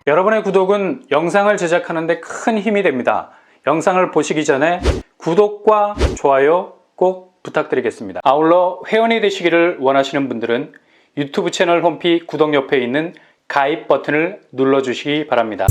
여러분의 구독은 영상을 제작하는 데 큰 힘이 됩니다. 영상을 보시기 전에 구독과 좋아요 꼭 부탁드리겠습니다. 아울러 회원이 되시기를 원하시는 분들은 유튜브 채널 홈피 구독 옆에 있는 가입 버튼을 눌러주시기 바랍니다.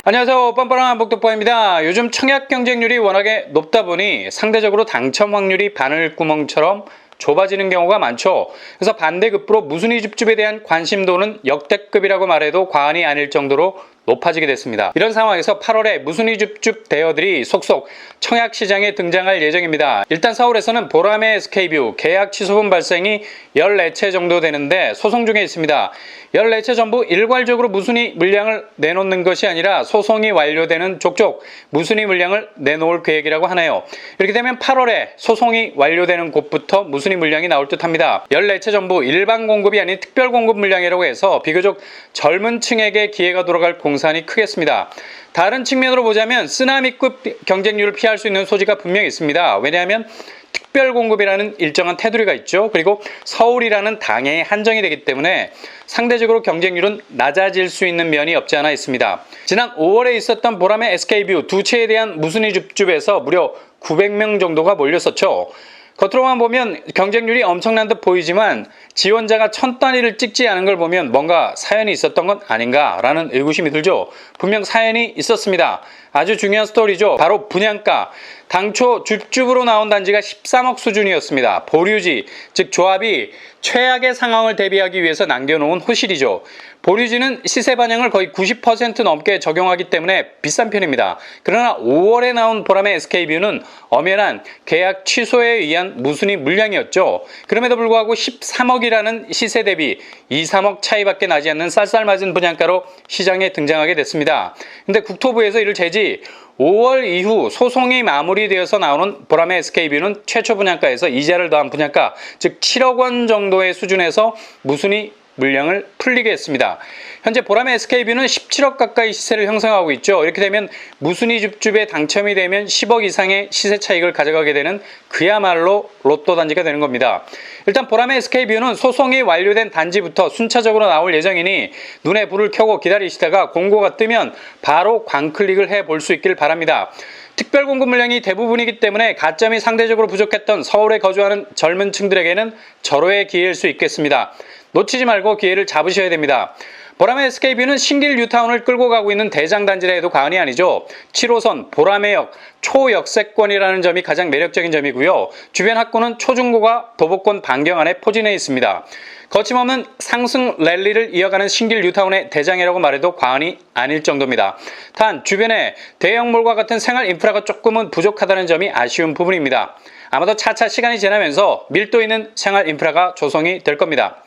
안녕하세요, 뻔뻔한 복덕보입니다. 요즘 청약 경쟁률이 워낙에 높다 보니 상대적으로 당첨 확률이 바늘구멍처럼 좁아지는 경우가 많죠. 그래서 반대급부로 무순위 줍줍에 대한 관심도는 역대급이라고 말해도 과언이 아닐 정도로 높아지게 됐습니다. 이런 상황에서 8월에 무순위 줍줍 대여들이 속속 청약 시장에 등장할 예정입니다. 일단 서울에서는 보라매 SK뷰 계약 취소분 발생이 14채 정도 되는데 소송 중에 있습니다. 14채 전부 일괄적으로 무순위 물량을 내놓는 것이 아니라 소송이 완료되는 족족 무순위 물량을 내놓을 계획이라고 하네요. 이렇게 되면 8월에 소송이 완료되는 곳부터 무순위 물량이 나올 듯 합니다. 14채 전부 일반 공급이 아닌 특별 공급 물량이라고 해서 비교적 젊은 층에게 기회가 돌아갈 공산이 크겠습니다. 다른 측면으로 보자면 쓰나미급 경쟁률을 피할 수 있는 소지가 분명히 있습니다. 왜냐하면 특별 공급이라는 일정한 테두리가 있죠. 그리고 서울이라는 당에 한정이 되기 때문에 상대적으로 경쟁률은 낮아질 수 있는 면이 없지 않아 있습니다. 지난 5월에 있었던 보라매 SK뷰 두 채에 대한 무순위 줍줍에서 무려 900명 정도가 몰렸었죠. 겉으로만 보면 경쟁률이 엄청난 듯 보이지만 지원자가 1000단위를 찍지 않은 걸 보면 뭔가 사연이 있었던 건 아닌가라는 의구심이 들죠. 분명 사연이 있었습니다. 아주 중요한 스토리죠. 바로 분양가. 당초 줍줍으로 나온 단지가 13억 수준이었습니다. 보류지, 즉 조합이 최악의 상황을 대비하기 위해서 남겨놓은 호실이죠. 보류지는 시세 반영을 거의 90% 넘게 적용하기 때문에 비싼 편입니다. 그러나 5월에 나온 보라매 SK뷰는 엄연한 계약 취소에 의한 무순위 물량이었죠. 그럼에도 불구하고 13억이라는 시세 대비 2, 3억 차이밖에 나지 않는 쌀쌀맞은 분양가로 시장에 등장하게 됐습니다. 근데 국토부에서 이를 제지 5월 이후 소송이 마무리되어서 나오는 보라매 SK뷰는 최초 분양가에서 이자를 더한 분양가, 즉 7억 원 정도의 수준에서 무순위 물량을 풀리게 했습니다. 현재 보라매 SK뷰는 17억 가까이 시세를 형성하고 있죠. 이렇게 되면 무순위 줍줍에 당첨이 되면 10억 이상의 시세 차익을 가져가게 되는 그야말로 로또 단지가 되는 겁니다. 일단 보라매 SK뷰는 소송이 완료된 단지부터 순차적으로 나올 예정이니 눈에 불을 켜고 기다리시다가 공고가 뜨면 바로 광클릭을 해볼 수 있길 바랍니다. 특별 공급 물량이 대부분이기 때문에 가점이 상대적으로 부족했던 서울에 거주하는 젊은 층들에게는 절호의 기회일 수 있겠습니다. 놓치지 말고 기회를 잡으셔야 됩니다. 보라매 SK뷰는 신길 뉴타운을 끌고 가고 있는 대장단지라 해도 과언이 아니죠. 7호선 보라매역 초역세권이라는 점이 가장 매력적인 점이고요. 주변 학군은 초중고가 도보권 반경 안에 포진해 있습니다. 거침없는 상승 랠리를 이어가는 신길 뉴타운의 대장이라고 말해도 과언이 아닐 정도입니다. 단 주변에 대형몰과 같은 생활 인프라가 조금은 부족하다는 점이 아쉬운 부분입니다. 아마도 차차 시간이 지나면서 밀도 있는 생활 인프라가 조성이 될 겁니다.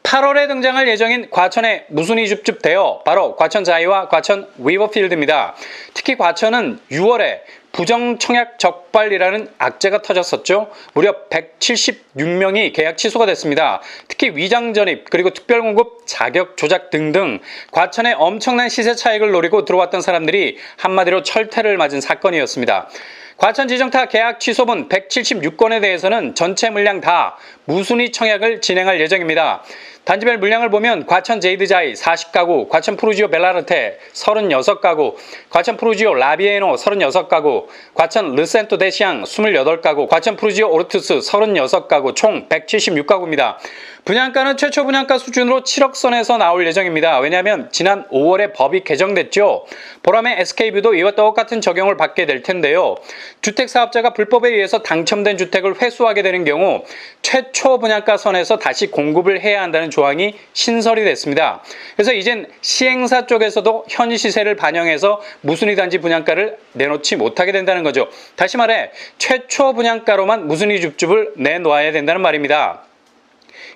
8월에 등장할 예정인 과천의 무순위 줍줍 대여, 바로 과천 자이와 과천 위버필드입니다. 특히 과천은 6월에 부정청약 적발이라는 악재가 터졌었죠. 무려 176명이 계약 취소가 됐습니다. 특히 위장 전입, 그리고 특별공급, 자격 조작 등등 과천의 엄청난 시세 차익을 노리고 들어왔던 사람들이 한마디로 철퇴를 맞은 사건이었습니다. 과천 지정타 계약 취소분 176건에 대해서는 전체 물량 다 무순위 청약을 진행할 예정입니다. 단지별 물량을 보면 과천 제이드자이 40가구, 과천 프루지오 벨라르테 36가구, 과천 프루지오 라비에노 36가구, 과천 르센토 데시앙 28가구, 과천 프루지오 오르투스 36가구, 총 176가구입니다. 분양가는 최초 분양가 수준으로 7억 선에서 나올 예정입니다. 왜냐하면 지난 5월에 법이 개정됐죠. 보라매 SK뷰도 이와 똑같은 적용을 받게 될 텐데요. 주택사업자가 불법에 의해서 당첨된 주택을 회수하게 되는 경우 최초 분양가 선에서 다시 공급을 해야 한다는 조항이 신설이 됐습니다. 그래서 이젠 시행사 쪽에서도 현 시세를 반영해서 무순위 단지 분양가를 내놓지 못하게 된다는 거죠. 다시 말해 최초 분양가로만 무순위 줍줍을 내놓아야 된다는 말입니다.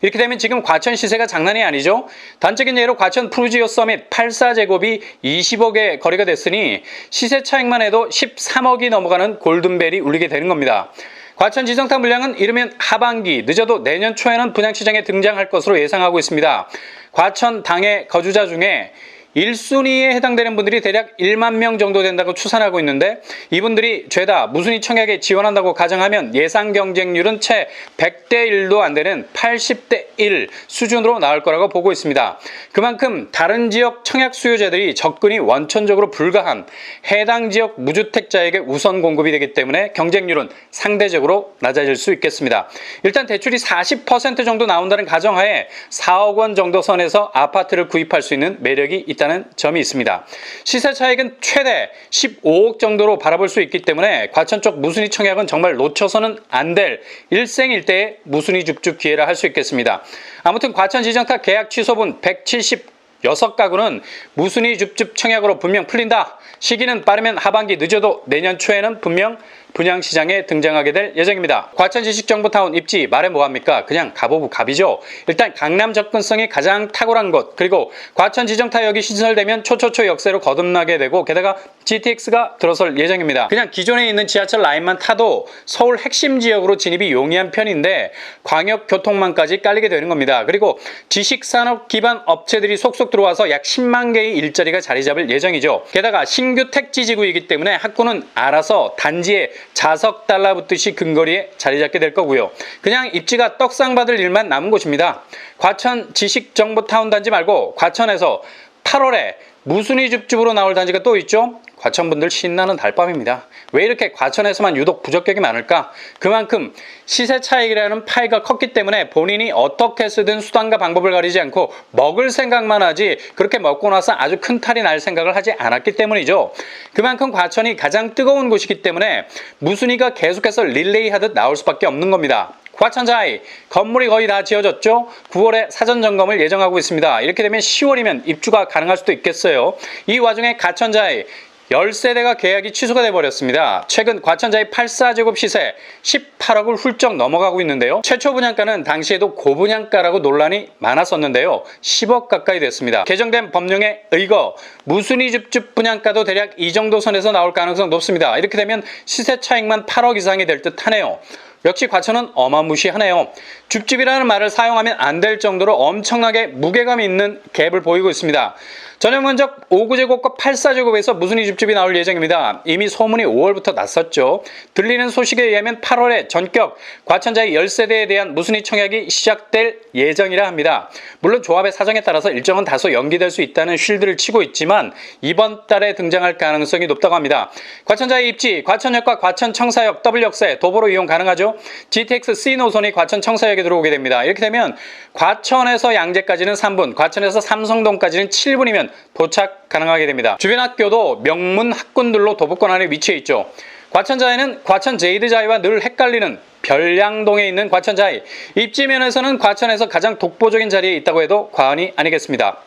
이렇게 되면 지금 과천 시세가 장난이 아니죠. 단적인 예로 과천 프루지오 서밋 84제곱이 20억에 거래가 됐으니 시세 차익만 해도 13억이 넘어가는 골든벨이 울리게 되는 겁니다. 과천 지정타 물량은 이르면 하반기, 늦어도 내년 초에는 분양시장에 등장할 것으로 예상하고 있습니다. 과천 당의 거주자 중에 1순위에 해당되는 분들이 대략 1만 명 정도 된다고 추산하고 있는데 이분들이 죄다 무순위 청약에 지원한다고 가정하면 예상 경쟁률은 채 100대 1도 안 되는 80대 1 수준으로 나올 거라고 보고 있습니다. 그만큼 다른 지역 청약 수요자들이 접근이 원천적으로 불가한 해당 지역 무주택자에게 우선 공급이 되기 때문에 경쟁률은 상대적으로 낮아질 수 있겠습니다. 일단 대출이 40% 정도 나온다는 가정하에 4억 원 정도 선에서 아파트를 구입할 수 있는 매력이 있다는 점이 있습니다. 시세 차익은 최대 15억 정도로 바라볼 수 있기 때문에 과천 쪽 무순위 청약은 정말 놓쳐서는 안 될 일생일대의 무순위 줍줍 기회라 할 수 있겠습니다. 아무튼 과천 지정타 계약 취소분 176가구는 무순위 줍줍 청약으로 분명 풀린다. 시기는 빠르면 하반기, 늦어도 내년 초에는 분명 분양시장에 등장하게 될 예정입니다. 과천 지식정보타운 입지 말해 뭐합니까? 그냥 갑오브 갑이죠. 일단 강남 접근성이 가장 탁월한 곳, 그리고 과천 지정타역이 신설되면 초초초 역세로 거듭나게 되고 게다가 GTX가 들어설 예정입니다. 그냥 기존에 있는 지하철 라인만 타도 서울 핵심 지역으로 진입이 용이한 편인데 광역교통망까지 깔리게 되는 겁니다. 그리고 지식산업 기반 업체들이 속속 들어와서 약 10만 개의 일자리가 자리 잡을 예정이죠. 게다가 신규 택지지구이기 때문에 학구는 알아서 단지에 자석 달라붙듯이 근거리에 자리 잡게 될 거고요. 그냥 입지가 떡상 받을 일만 남은 곳입니다. 과천 지식정보타운 단지 말고 과천에서 8월에 무순위 줍줍으로 나올 단지가 또 있죠. 과천분들 신나는 달밤입니다. 왜 이렇게 과천에서만 유독 부적격이 많을까? 그만큼 시세 차익이라는 파이가 컸기 때문에 본인이 어떻게 쓰든 수단과 방법을 가리지 않고 먹을 생각만 하지 그렇게 먹고 나서 아주 큰 탈이 날 생각을 하지 않았기 때문이죠. 그만큼 과천이 가장 뜨거운 곳이기 때문에 무순위가 계속해서 릴레이 하듯 나올 수밖에 없는 겁니다. 과천자이 건물이 거의 다 지어졌죠. 9월에 사전점검을 예정하고 있습니다. 이렇게 되면 10월이면 입주가 가능할 수도 있겠어요. 이 와중에 과천자이 10세대가 계약이 취소가 돼버렸습니다. 최근 과천자이 84제곱 시세 18억을 훌쩍 넘어가고 있는데요. 최초 분양가는 당시에도 고분양가라고 논란이 많았었는데요. 10억 가까이 됐습니다. 개정된 법령에 의거 무순위 줍줍 분양가도 대략 이 정도 선에서 나올 가능성 높습니다. 이렇게 되면 시세 차익만 8억 이상이 될 듯 하네요. 역시 과천은 어마무시하네요. 줍줍이라는 말을 사용하면 안 될 정도로 엄청나게 무게감이 있는 갭을 보이고 있습니다. 전용 면적 5구제곱과 84제곱에서 무순위 줍줍이 나올 예정입니다. 이미 소문이 5월부터 났었죠. 들리는 소식에 의하면 8월에 전격 과천자의 10세대에 대한 무순위 청약이 시작될 예정이라 합니다. 물론 조합의 사정에 따라서 일정은 다소 연기될 수 있다는 쉴드를 치고 있지만 이번 달에 등장할 가능성이 높다고 합니다. 과천자의 입지, 과천역과 과천청사역 W역세 도보로 이용 가능하죠. GTX C 노선이 과천 청사역에 들어오게 됩니다. 이렇게 되면 과천에서 양재까지는 3분, 과천에서 삼성동까지는 7분이면 도착 가능하게 됩니다. 주변 학교도 명문 학군들로 도보권 안에 위치해 있죠. 과천자이는 과천 제이드자이와 늘 헷갈리는 별량동에 있는 과천자이. 입지 면에서는 과천에서 가장 독보적인 자리에 있다고 해도 과언이 아니겠습니다.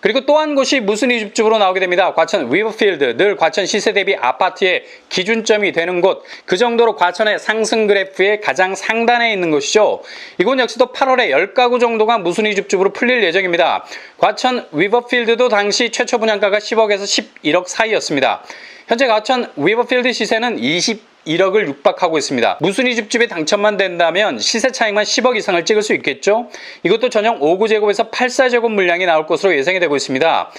그리고 또 한 곳이 무순위 줍줍으로 나오게 됩니다. 과천 위버필드, 늘 과천 시세 대비 아파트의 기준점이 되는 곳, 그 정도로 과천의 상승 그래프의 가장 상단에 있는 곳이죠. 이곳 역시도 8월에 10가구 정도가 무순위 줍줍으로 풀릴 예정입니다. 과천 위버필드도 당시 최초 분양가가 10억에서 11억 사이였습니다. 현재 과천 위버필드 시세는 21억을 육박하고 있습니다. 무순위 줍줍에 당첨만 된다면 시세 차익만 10억 이상을 찍을 수 있겠죠. 이것도 전용 5구제곱에서 84제곱 물량이 나올 것으로 예상이 되고 있습니다.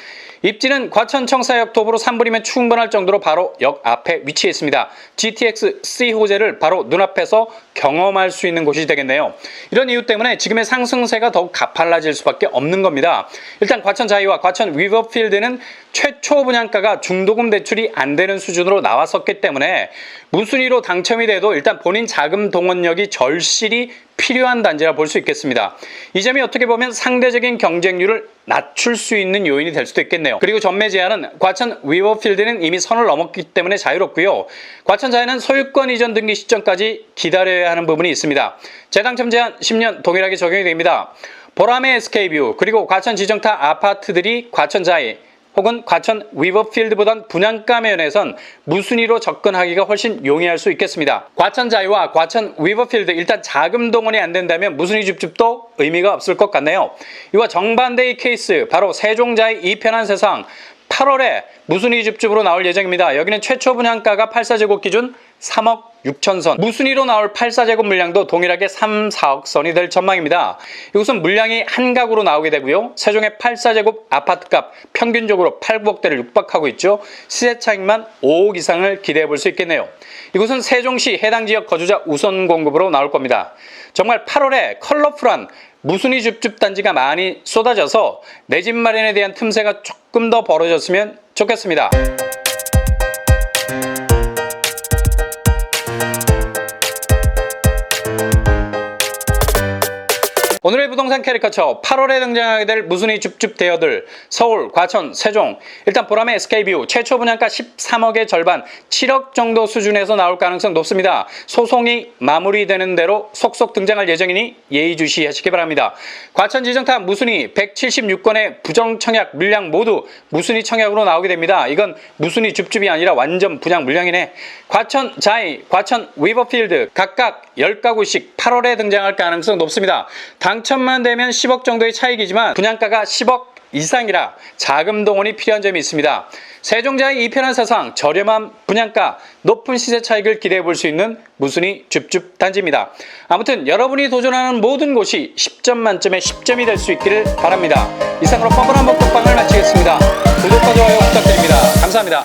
입지는 과천 청사역 도보로 3분이면 충분할 정도로 바로 역 앞에 위치해 있습니다. GTX C 호재를 바로 눈앞에서 경험할 수 있는 곳이 되겠네요. 이런 이유 때문에 지금의 상승세가 더욱 가팔라질 수밖에 없는 겁니다. 일단 과천 자이와 과천 위버필드는 최초 분양가가 중도금 대출이 안 되는 수준으로 나왔었기 때문에 무순위로 당첨이 돼도 일단 본인 자금 동원력이 절실히 필요한 단지라 볼 수 있겠습니다. 이 점이 어떻게 보면 상대적인 경쟁률을 낮출 수 있는 요인이 될 수도 있겠네요. 그리고 전매 제한은 과천 위버필드는 이미 선을 넘었기 때문에 자유롭고요. 과천 자이는 소유권 이전 등기 시점까지 기다려야 하는 부분이 있습니다. 재당첨 제한 10년 동일하게 적용이 됩니다. 보람의 SK뷰 그리고 과천 지정타 아파트들이 과천 자이 혹은 과천 위버필드보단 분양가 면에선 무순위로 접근하기가 훨씬 용이할 수 있겠습니다. 과천 자이와 과천 위버필드 일단 자금 동원이 안 된다면 무순위 줍줍도 의미가 없을 것 같네요. 이와 정반대의 케이스 바로 세종자이 이 편한 세상 8월에 무순위 줍줍으로 나올 예정입니다. 여기는 최초 분양가가 84제곱 기준 3억 6,000선, 무순위로 나올 8사제곱 물량도 동일하게 3, 4억 선이 될 전망입니다. 이곳은 물량이 한 가구로 나오게 되고요. 세종의 8사제곱 아파트값 평균적으로 8, 9억대를 육박하고 있죠. 시세 차익만 5억 이상을 기대해 볼 수 있겠네요. 이곳은 세종시 해당 지역 거주자 우선 공급으로 나올 겁니다. 정말 8월에 컬러풀한 무순위 줍줍 단지가 많이 쏟아져서 내 집 마련에 대한 틈새가 조금 더 벌어졌으면 좋겠습니다. 오늘의 부동산 캐리커처 8월에 등장하게 될 무순위 줍줍 대여들 서울, 과천, 세종. 일단 보람의 SK뷰 최초 분양가 13억의 절반 7억 정도 수준에서 나올 가능성 높습니다. 소송이 마무리되는 대로 속속 등장할 예정이니 예의주시하시기 바랍니다. 과천 지정탑 무순위 176건의 부정청약 물량 모두 무순위 청약으로 나오게 됩니다. 이건 무순위 줍줍이 아니라 완전 분양 물량이네. 과천 자이, 과천 위버필드 각각 10가구씩 8월에 등장할 가능성 높습니다. 당첨만 되면 10억 정도의 차익이지만 분양가가 10억 이상이라 자금 동원이 필요한 점이 있습니다. 세종자의 이편한 세상, 저렴한 분양가, 높은 시세 차익을 기대해 볼 수 있는 무순위 줍줍 단지입니다. 아무튼 여러분이 도전하는 모든 곳이 10점 만점에 10점이 될 수 있기를 바랍니다. 이상으로 뻔뻔한 먹방을 마치겠습니다. 구독과 좋아요 부탁드립니다. 감사합니다.